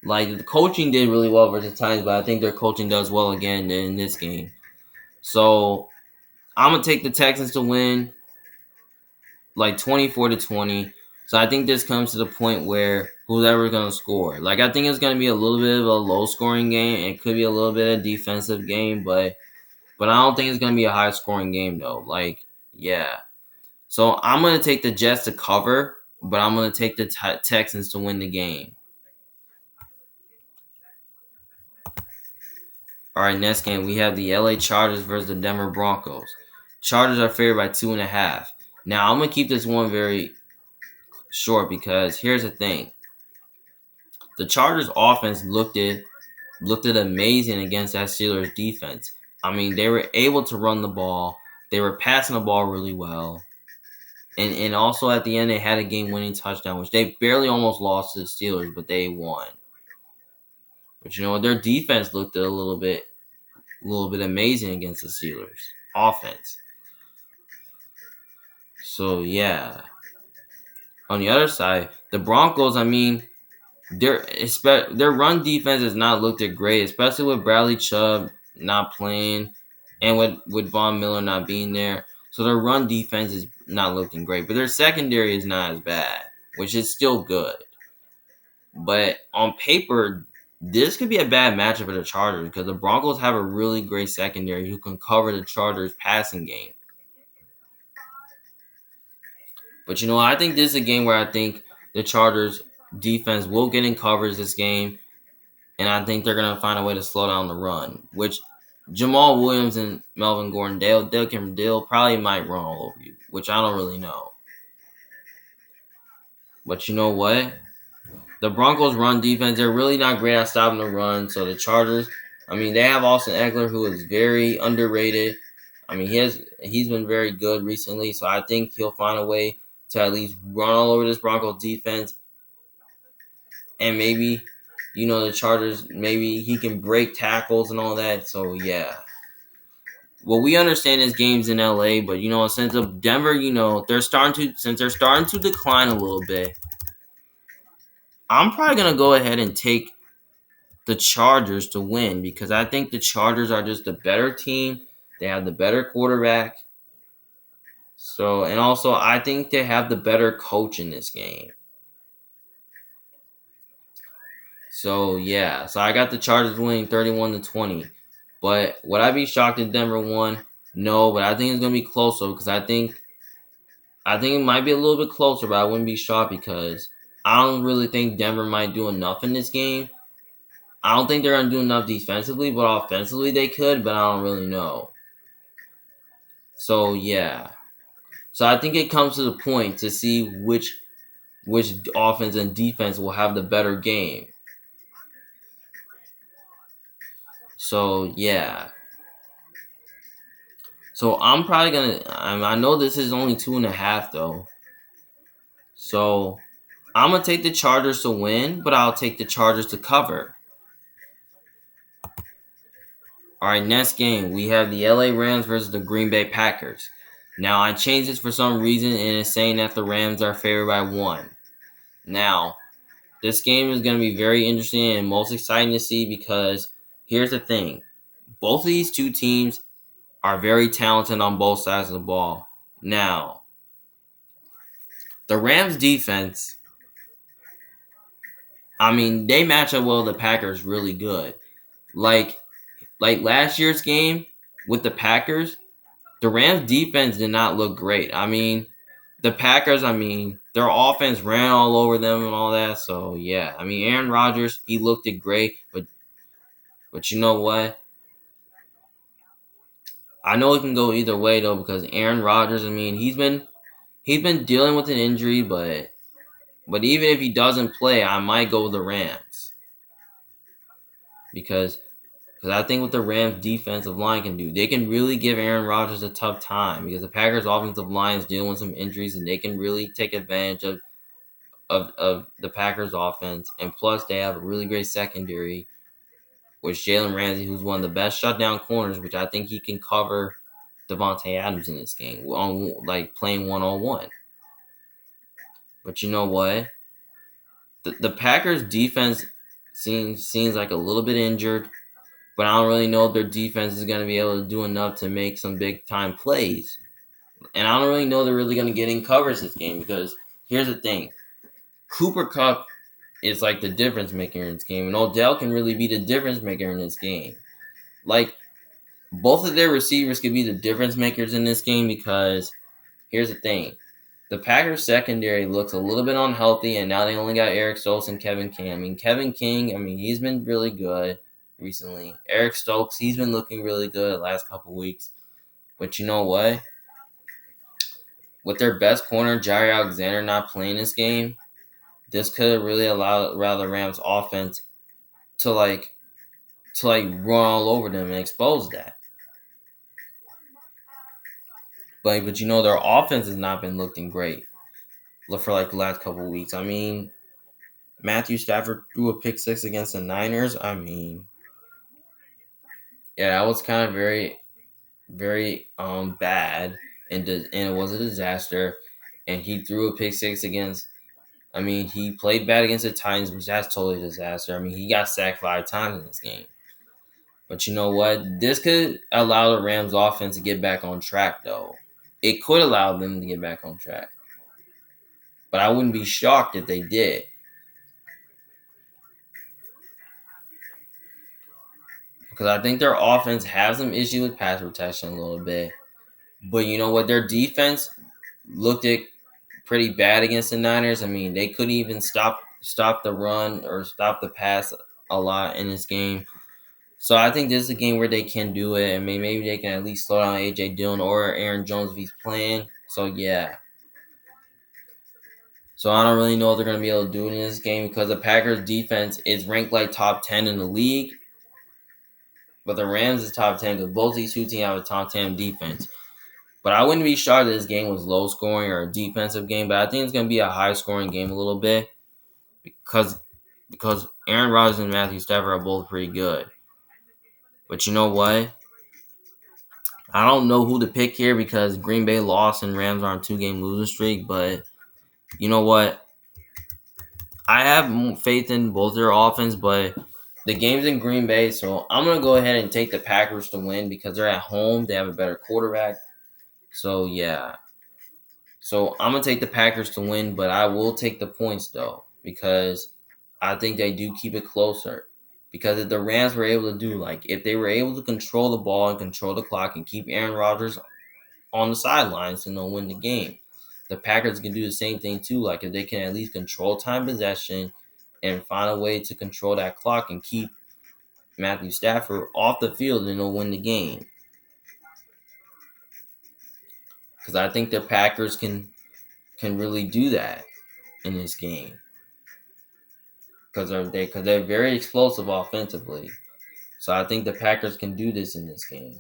like the coaching did really well versus the Titans, but I think their coaching does well again in this game. So I'm gonna take the Texans to win like 24-20. So I think this comes to the point where whoever's gonna score. Like I think it's gonna be a little bit of a low scoring game. It could be a little bit of defensive game, but I don't think it's gonna be a high scoring game though. Like yeah. So I'm gonna take the Jets to cover, but I'm gonna take the Texans to win the game. All right, next game we have the LA Chargers versus the Denver Broncos. Chargers are favored by 2.5. Now I'm gonna keep this one very short because here's the thing: the Chargers offense looked at amazing against that Steelers defense. I mean, they were able to run the ball. They were passing the ball really well. And also at the end they had a game winning touchdown, which they barely almost lost to the Steelers, but they won. But you know, their defense looked a little bit amazing against the Steelers offense. So yeah. On the other side, the Broncos, I mean, their run defense has not looked at great, especially with Bradley Chubb not playing and with Von Miller not being there. So their run defense is not looking great, but their secondary is not as bad, which is still good. But on paper, this could be a bad matchup for the Chargers because the Broncos have a really great secondary who can cover the Chargers passing game. But you know, I think this is a game where I think the Chargers defense will get in coverage this game, and I think they're gonna find a way to slow down the run. Which Jamal Williams and Melvin Gordon, they'll probably might run all over you, which I don't really know. But you know what? The Broncos run defense, they're really not great at stopping the run. So the Chargers, I mean, they have Austin Eckler who is very underrated. I mean, he's been very good recently, so I think he'll find a way to at least run all over this Broncos defense, and maybe, the Chargers, maybe he can break tackles and all that. So yeah. Well, we understand his games in LA, but since of Denver, they're starting to decline a little bit. I'm probably gonna go ahead and take the Chargers to win because I think the Chargers are just a better team. They have the better quarterback. So, and also I think they have the better coach in this game. So yeah, so I got the Chargers winning 31-20. But would I be shocked if Denver won? No, but I think it's gonna be closer because I think it might be a little bit closer, but I wouldn't be shocked because I don't really think Denver might do enough in this game. I don't think they're gonna do enough defensively, but offensively they could, but I don't really know. So yeah. So I think it comes to the point to see which offense and defense will have the better game. So yeah. So I'm probably gonna. I know this is only 2.5 though. So I'm gonna take the Chargers to win, but I'll take the Chargers to cover. All right, next game we have the LA Rams versus the Green Bay Packers. Now I changed this for some reason, and it's saying that the Rams are favored by 1. Now this game is going to be very interesting and most exciting to see because here's the thing: both of these two teams are very talented on both sides of the ball. Now the Rams defense, I mean, they match up well with the Packers really good. Like last year's game with the Packers, the Rams defense did not look great. I mean, the Packers, I mean, their offense ran all over them and all that. So yeah, I mean, Aaron Rodgers, he looked it great, but you know what? I know it can go either way though because Aaron Rodgers, I mean, he's been dealing with an injury, but even if he doesn't play, I might go with the Rams because Because I think what the Rams defensive line can do, they can really give Aaron Rodgers a tough time because the Packers offensive line is dealing with some injuries and they can really take advantage of the Packers offense. And plus they have a really great secondary with Jalen Ramsey, who's one of the best shutdown corners, which I think he can cover Devontae Adams in this game on like playing 1-on-1. But you know what? The Packers defense seems like a little bit injured, but I don't really know if their defense is going to be able to do enough to make some big time plays. And I don't really know they're really going to get in coverage this game because here's the thing. Cooper Kupp is like the difference maker in this game, and Odell can really be the difference maker in this game. Like, both of their receivers could be the difference makers in this game because here's the thing. The Packers secondary looks a little bit unhealthy, and now they only got Eric Stokes and Kevin King. Kevin King, he's been really good recently. Eric Stokes, he's been looking really good the last couple weeks. But you know what? With their best corner, Jair Alexander, not playing this game, this could have really allowed the Rams offense to run all over them and expose that. But you know, their offense has not been looking great for like the last couple of weeks. Matthew Stafford threw a pick six against the Niners. Yeah, that was kind of very, very bad, and it was a disaster. And he threw a pick six against. He played bad against the Titans, which that's totally a disaster. He got sacked 5 times in this game. But you know what? This could allow the Rams offense to get back on track, though. It could allow them to get back on track. But I wouldn't be shocked if they did. Because I think their offense has some issue with pass protection a little bit. But you know what? Their defense looked pretty bad against the Niners. They couldn't even stop the run or stop the pass a lot in this game. So I think this is a game where they can do it, and maybe they can at least slow down A.J. Dillon or Aaron Jones if he's playing. So yeah. So I don't really know if they're going to be able to do it in this game because the Packers defense is ranked like top 10 in the league. But the Rams is top 10 because both these two teams have a top 10 defense. But I wouldn't be shocked if this game was low scoring or a defensive game. But I think it's going to be a high scoring game a little bit because Aaron Rodgers and Matthew Stafford are both pretty good. But you know what? I don't know who to pick here because Green Bay lost and Rams are on 2-game losing streak. But you know what? I have faith in both their offense, but the game's in Green Bay, so I'm going to go ahead and take the Packers to win because they're at home. They have a better quarterback. So, yeah. So, I'm going to take the Packers to win, but I will take the points, though, because I think they do keep it closer. Because if the Rams were able to if they were able to control the ball and control the clock and keep Aaron Rodgers on the sidelines, then they'll win the game. The Packers can do the same thing, too. If they can at least control time possession and find a way to control that clock and keep Matthew Stafford off the field, then they'll win the game. Because I think the Packers can really do that in this game. Because they're very explosive offensively. So I think the Packers can do this in this game.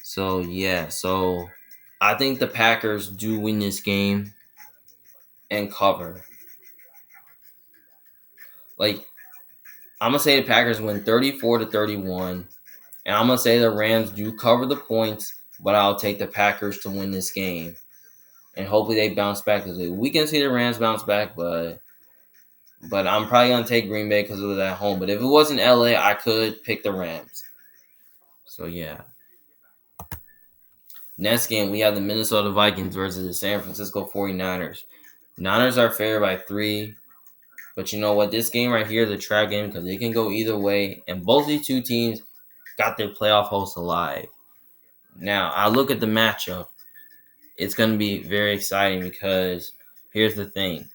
So yeah, I think the Packers do win this game and cover. I'm gonna say the Packers win 34-31. And I'm going to say the Rams do cover the points, but I'll take the Packers to win this game. And hopefully they bounce back this week. We can see the Rams bounce back, but I'm probably going to take Green Bay because of that home. But if it wasn't LA, I could pick the Rams. So, yeah. Next game, we have the Minnesota Vikings versus the San Francisco 49ers. Niners are favored by 3. But you know what? This game right here is a trap game because it can go either way. And both these two teams got their playoff hopes alive. Now, I look at the matchup. It's going to be very exciting because here's the thing.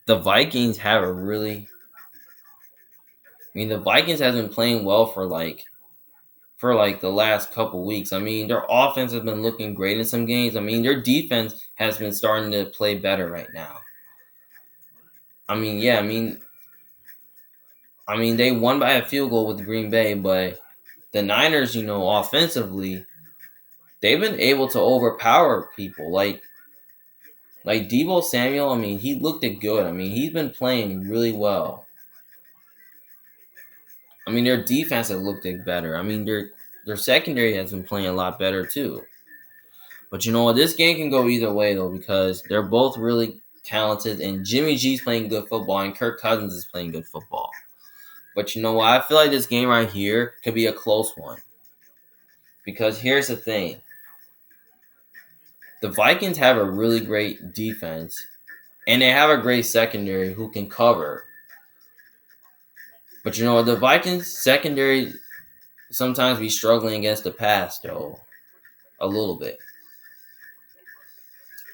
The Vikings have the Vikings have been playing well for the last couple weeks. Their offense has been looking great in some games. Their defense has been starting to play better right now. I mean, yeah, I mean, they won by a field goal with Green Bay, but the Niners, offensively, they've been able to overpower people. Like Debo Samuel, I mean, he looked it good. I mean, he's been playing really well. I mean, their defense has looked it better. I mean, their secondary has been playing a lot better too. But you know what? This game can go either way though because they're both really talented, and Jimmy G's playing good football, and Kirk Cousins is playing good football. But you know what? I feel like this game right here could be a close one because here's the thing: the Vikings have a really great defense, and they have a great secondary who can cover. But you know what? The Vikings secondary sometimes be struggling against the pass though, a little bit.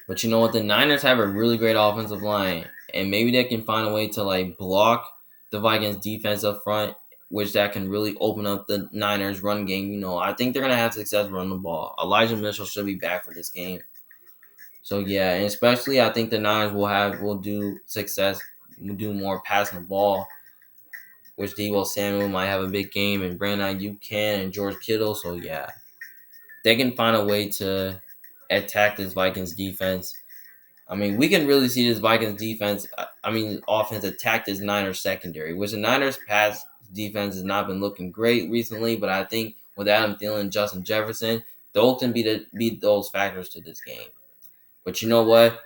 But you know what? The Niners have a really great offensive line, and maybe they can find a way to like block the Vikings defense up front, which that can really open up the Niners run game. I think they're gonna have success running the ball. Elijah Mitchell should be back for this game. So yeah, and especially I think the Niners will do success, will do more passing the ball, which Debo Samuel might have a big game, and Brandon Ayuk can, and George Kittle. So yeah, they can find a way to attack this Vikings defense. I mean, we can really see this Vikings defense, offense attack this Niners secondary, which the Niners pass defense has not been looking great recently, but I think with Adam Thielen and Justin Jefferson, those can be those factors to this game. But you know what?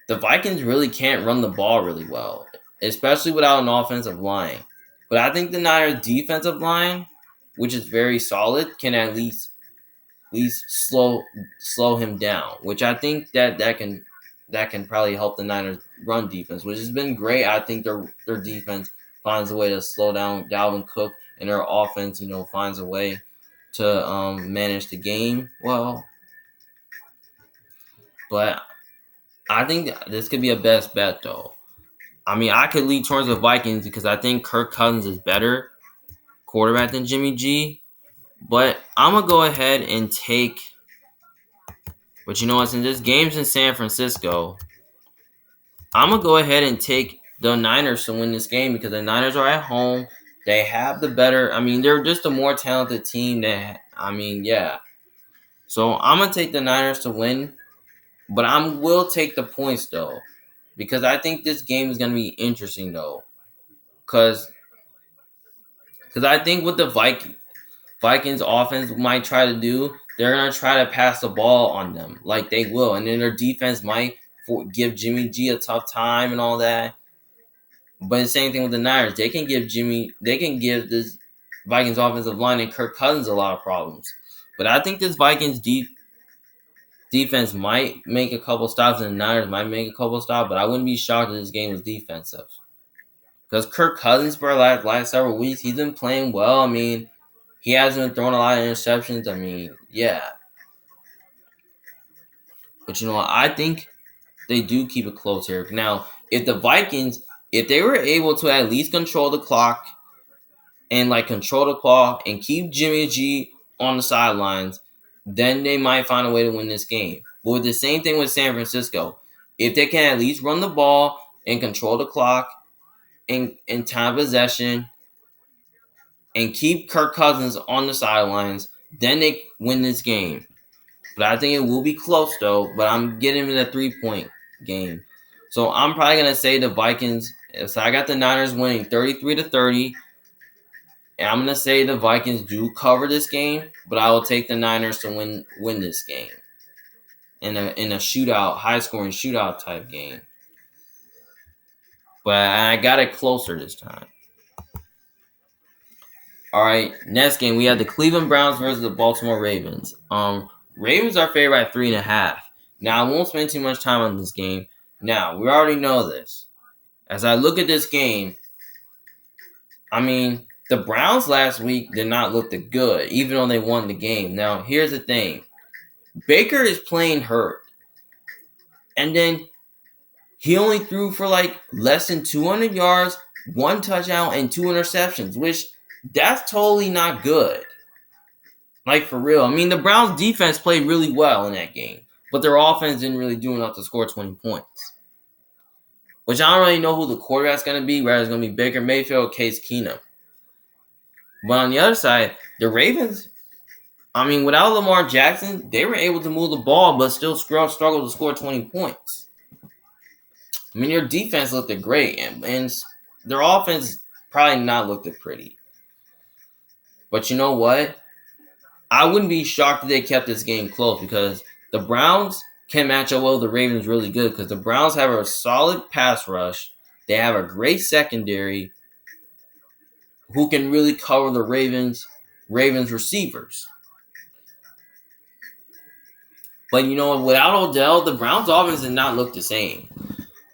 The Vikings really can't run the ball really well, especially without an offensive line. But I think the Niners defensive line, which is very solid, can at least slow him down, which I think that can probably help the Niners run defense, which has been great. I think their defense finds a way to slow down Dalvin Cook, and their offense, finds a way to manage the game well. But I think this could be a best bet though. I mean, I could lead towards the Vikings because I think Kirk Cousins is better quarterback than Jimmy G. But I'm gonna go ahead and take. But you know what? Since this game's in San Francisco, I'm gonna go ahead and take the Niners to win this game because the Niners are at home. They have the better. I mean, they're just a more talented team. Yeah. So I'm gonna take the Niners to win, but I will take the points though because I think this game is gonna be interesting though. Because I think what the Vikings offense might try to do, they're gonna try to pass the ball on them like they will, and then their defense might give Jimmy G a tough time and all that. But the same thing with the Niners. They can give this Vikings offensive line and Kirk Cousins a lot of problems. But I think this Vikings defense might make a couple stops and the Niners might make a couple stops, but I wouldn't be shocked if this game was defensive. Because Kirk Cousins for the last several weeks, he's been playing well. I mean, he hasn't been throwing a lot of interceptions. I mean, yeah. But you know what? I think they do keep it close here. Now, if the Vikings, if they were able to at least control the clock and like control the clock and keep Jimmy G on the sidelines, then they might find a way to win this game. But with the same thing with San Francisco, if they can at least run the ball and control the clock and time possession and keep Kirk Cousins on the sidelines, then they win this game. But I think it will be close though. But I'm getting in a 3-point game, so I'm probably gonna say the Vikings. So I got the Niners winning 33-30. And I'm gonna say the Vikings do cover this game, but I will take the Niners to win this game in a shootout, high scoring shootout type game. But I got it closer this time. All right, next game we have the Cleveland Browns versus the Baltimore Ravens. Ravens are favored by 3.5. Now I won't spend too much time on this game. Now we already know this. As I look at this game, I mean the Browns last week did not look that good, even though they won the game. Now here's the thing. Baker is playing hurt. And then he only threw for like less than 200 yards, one touchdown, and 2 interceptions, which that's totally not good. Like for real. I mean, the Browns defense played really well in that game, but their offense didn't really do enough to score 20 points. which I don't really know who the quarterback's going to be, whether it's going to be Baker Mayfield or Case Keenum. But on the other side, the Ravens, I mean, without Lamar Jackson, they were able to move the ball, but still struggled to score 20 points. I mean, your defense looked great, and their offense probably not looked pretty. But you know what? I wouldn't be shocked if they kept this game close because the Browns can match up well with the Ravens really good because the Browns have a solid pass rush. They have a great secondary who can really cover the Ravens receivers. But you know, without Odell, the Browns offense did not look the same.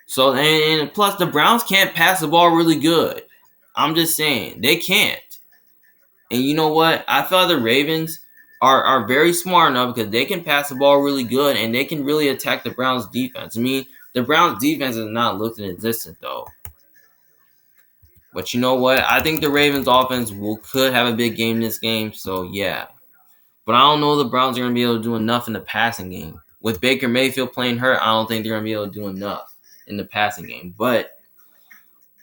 So and plus the Browns can't pass the ball really good. I'm just saying, they can't. And you know what? I feel like the Ravens are very smart enough because they can pass the ball really good and they can really attack the Browns defense. I mean, the Browns defense has not looked existent though. But you know what? I think the Ravens offense could have a big game in this game. So yeah. But I don't know if the Browns are going to be able to do enough in the passing game. With Baker Mayfield playing hurt, I don't think they're going to be able to do enough in the passing game. But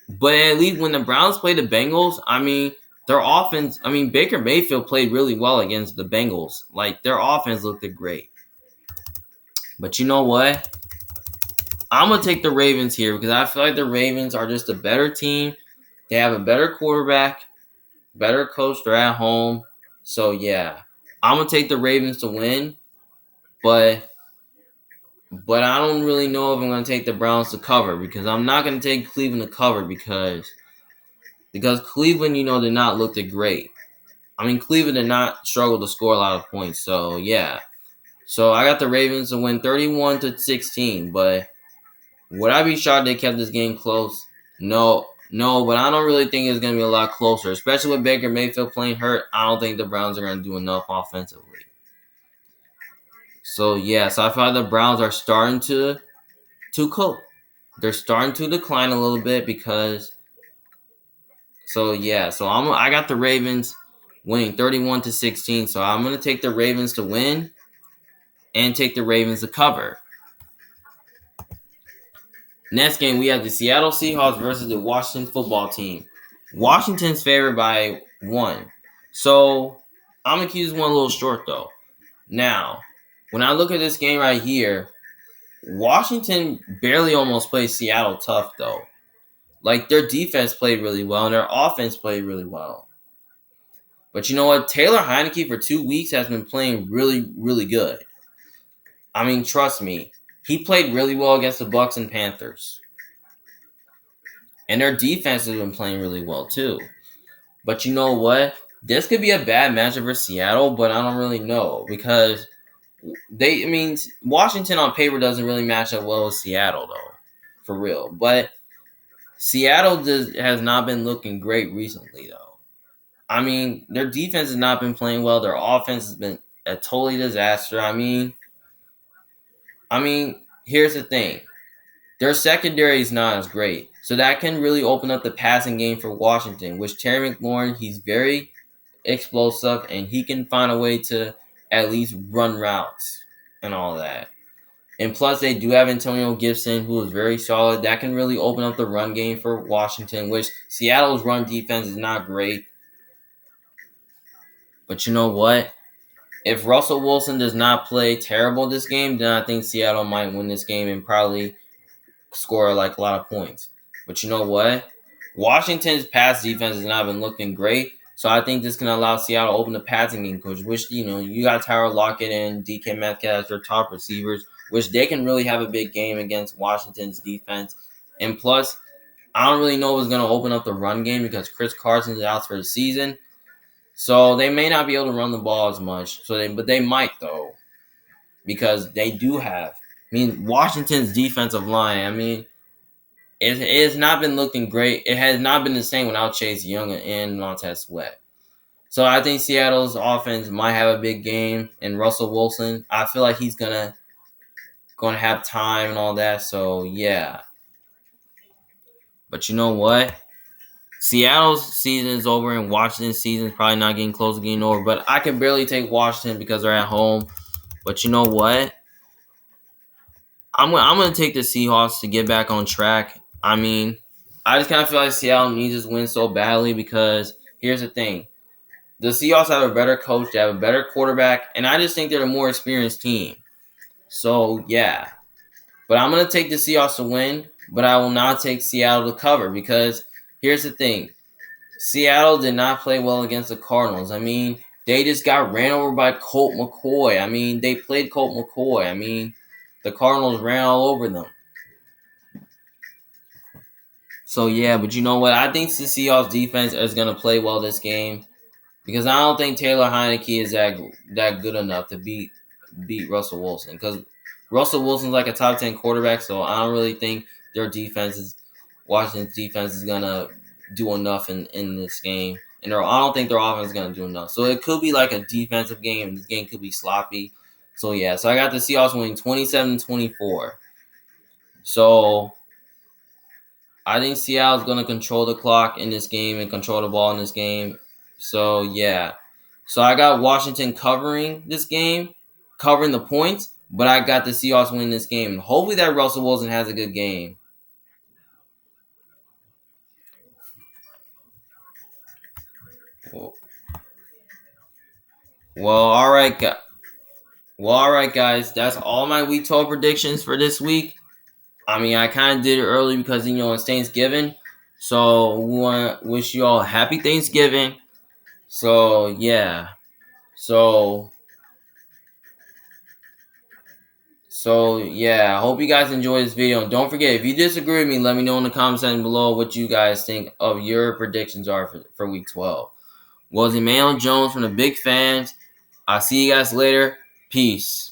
at least when the Browns play the Bengals, I mean, their offense, I mean, Baker Mayfield played really well against the Bengals. Like, their offense looked great. But you know what? I'm going to take the Ravens here because I feel like the Ravens are just a better team. They have a better quarterback, better coach. They're at home. So, yeah. I'm going to take the Ravens to win. But I don't really know if I'm going to take the Browns to cover because I'm not going to take Cleveland to cover because Cleveland, you know, did not look great. I mean, Cleveland did not struggle to score a lot of points. So, yeah. So, I got the Ravens to win 31-16. But would I be shocked they kept this game close? No, but I don't really think it's going to be a lot closer. Especially with Baker Mayfield playing hurt, I don't think the Browns are going to do enough offensively. So, yeah. So, I feel like the Browns are starting to cook. They're starting to decline a little bit because... So, yeah. So, I got the Ravens winning 31-16. So, I'm going to take the Ravens to win and take the Ravens to cover. Next game, we have the Seattle Seahawks versus the Washington football team. Washington's favored by 1. So, I'm going to keep this one a little short, though. Now, when I look at this game right here, Washington barely almost played Seattle tough, though. Like, their defense played really well, and their offense played really well. But you know what? Taylor Heineke for 2 weeks has been playing really, really good. I mean, trust me. He played really well against the Bucs and Panthers. And their defense has been playing really well, too. But you know what? This could be a bad matchup for Seattle, but I don't really know. Because Washington on paper doesn't really match up well with Seattle, though. For real. But Seattle has not been looking great recently, though. I mean, their defense has not been playing well. Their offense has been a totally disaster. I mean, here's the thing. Their secondary is not as great. So that can really open up the passing game for Washington, which Terry McLaurin, he's very explosive, and he can find a way to at least run routes and all that. And plus, they do have Antonio Gibson, who is very solid. That can really open up the run game for Washington, which Seattle's run defense is not great. But you know what? If Russell Wilson does not play terrible this game, then I think Seattle might win this game and probably score like a lot of points. But you know what? Washington's pass defense has not been looking great. So I think this can allow Seattle to open the passing game, coach. Which, you know, you got Tyler Lockett and DK Metcalf as their top receivers, which they can really have a big game against Washington's defense. And plus, I don't really know what's going to open up the run game because Chris Carson is out for the season. So they may not be able to run the ball as much. But they might, though, because they do have. Washington's defensive line, it has not been looking great. It has not been the same without Chase Young and Montez Sweat. So I think Seattle's offense might have a big game. And Russell Wilson, I feel like he's gonna have time and all that. So yeah. But you know what? Seattle's season is over and Washington's season is probably not getting close to getting over. But I can barely take Washington because they're at home. But you know what? I'm gonna take the Seahawks to get back on track. I mean, I just kind of feel like Seattle needs this win so badly because here's the thing. The Seahawks have a better coach, they have a better quarterback, and I just think they're a more experienced team. So, yeah. But I'm going to take the Seahawks to win, but I will not take Seattle to cover because here's the thing. Seattle did not play well against the Cardinals. I mean, they just got ran over by Colt McCoy. I mean, they played Colt McCoy. I mean, the Cardinals ran all over them. So, yeah, but you know what? I think the Seahawks defense is going to play well this game because I don't think Taylor Heineke is that good enough to beat Russell Wilson because Russell Wilson's like a top 10 quarterback, so I don't really think Washington's defense is going to do enough in this game. And I don't think their offense is going to do enough. So it could be like a defensive game. This game could be sloppy. So, yeah. So I got the Seahawks winning 27-24. So I think Seattle's going to control the clock in this game and control the ball in this game. So, yeah. So I got Washington covering this game, covering the points, but I got the Seahawks winning this game. Hopefully that Russell Wilson has a good game. Well, all right, guys. That's all my week 12 predictions for this week. I mean, I kind of did it early because it's Thanksgiving. So we want to wish you all happy Thanksgiving. So yeah. So yeah, I hope you guys enjoy this video. And don't forget, if you disagree with me, let me know in the comment section below what you guys think of your predictions are for week 12. Was Emmanuel Jones from the Big Fans. I'll see you guys later. Peace.